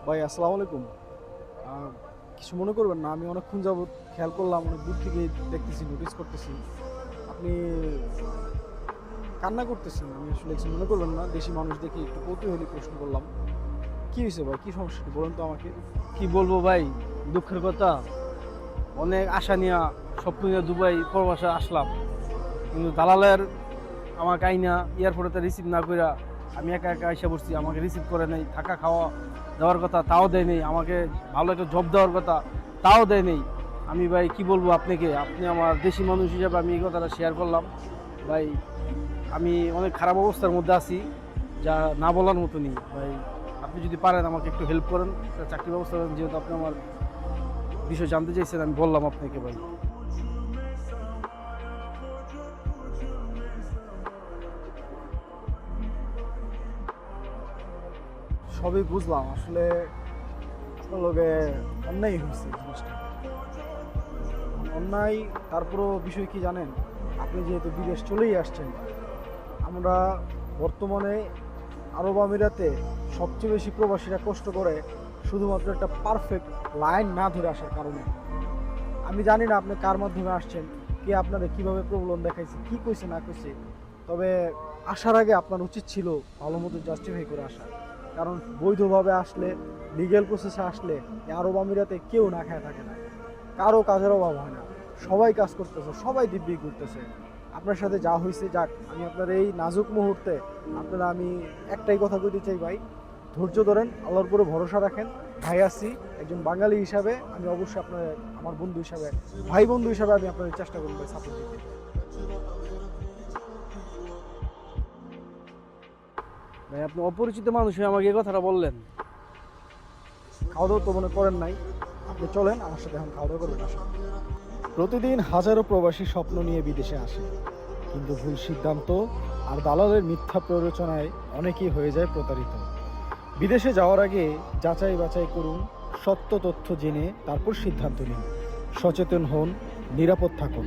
ভাই আসসালামু আলাইকুম। কিছু মনে করবেন না, আমি অনেকক্ষণ যাবত খেয়াল করলাম, অনেক দূর থেকে দেখতেছি, নোটিস করতেছি আপনি কান্না করতেছেন। আমি আসলে কিছু মনে করবেন না, দেশি মানুষ দেখি একটু কৌতূহলী প্রশ্ন করলাম। কি হয়েছে ভাই, কি সমস্যাটি বলেন তো আমাকে। কি বলবো ভাই, দুঃখের কথা। অনেক আশা নিয়ে স্বপ্ন নিয়ে দুবাই প্রবাসে আসলাম, কিন্তু দালালের আমাকে আইনা এয়ারপোর্টে রিসিভ না কইরা আমি একা একা আইসা পড়ছি। আমাকে রিসিভ করে নেই, থাকা খাওয়া দেওয়ার কথা তাও দেয় নেই, আমাকে ভালো একটা জব দেওয়ার কথা তাও দেয় নেই। আমি ভাই কি বলবো আপনাকে, আপনি আমার দেশি মানুষ হিসাবে আমি এই কথাটা শেয়ার করলাম। ভাই আমি অনেক খারাপ অবস্থার মধ্যে আছি, যা না বলার মতনই। ভাই আপনি যদি পারেন আমাকে একটু হেল্প করেন, একটা চাকরির ব্যবস্থা করেন, যেহেতু আপনি আমার বিষয় জানতে চাইছেন, আমি বললাম আপনাকে ভাই। সবই বুঝলাম, আসলে আপনার লগে অন্যায় হয়েছে জিনিসটা, অন্যায়। তারপরও বিষয় কি জানেন, আপনি যেহেতু বিদেশ চলেই আসছেন, আমরা বর্তমানে আরব আমিরাতে সবচেয়ে বেশি প্রবাসীরা কষ্ট করে শুধুমাত্র একটা পারফেক্ট লাইন না ধরে আসার কারণে। আমি জানি না আপনি কার মাধ্যমে আসছেন, কে আপনাদের কিভাবে প্রবলেম দেখাইছে, কি কইছে না কইছে, তবে আসার আগে আপনার উচিত ছিল ভালো মতো জাস্টিফাই করে আসা। কারণ বৈধভাবে আসলে, লিগ্যাল প্রসেসে আসলে এই আরব আমিরাতে কেউ না খায় থাকে না, কারো কাজের অভাব হয় না, সবাই কাজ করতেছে, সবাই দিব্যি করতেছে। আপনার সাথে যা হয়েছে যাক, আমি আপনার এই নাজুক মুহূর্তে আমি একটাই কথা কইতে চাই ভাই, ধৈর্য ধরেন, আল্লাহর উপরে ভরসা রাখেন। ভাই আছি, একজন বাঙালি হিসাবে আমি অবশ্যই আপনার, আমার বন্ধু হিসাবে, ভাই বন্ধু হিসাবে আমি আপনাদের চেষ্টা করবো ভাই সাপোর্ট দিতে। ভাই আপনি অপরিচিত মানুষ হয়ে আমাকে এই কথাটা বললেন। খাওয়া দাওয়া তো মনে করেন নাই, আপনি চলেন আমার সাথে এখন খাওয়া দাওয়া করবেন আসেন। প্রতিদিন হাজারো প্রবাসী স্বপ্ন নিয়ে বিদেশে আসে, কিন্তু ভুল সিদ্ধান্ত আর দালালের মিথ্যা প্ররোচনায় অনেকেই হয়ে যায় প্রতারিত। বিদেশে যাওয়ার আগে যাচাই বাছাই করুন, সত্য তথ্য জেনে তারপর সিদ্ধান্ত নিন। সচেতন হন, নিরাপদ থাকুন।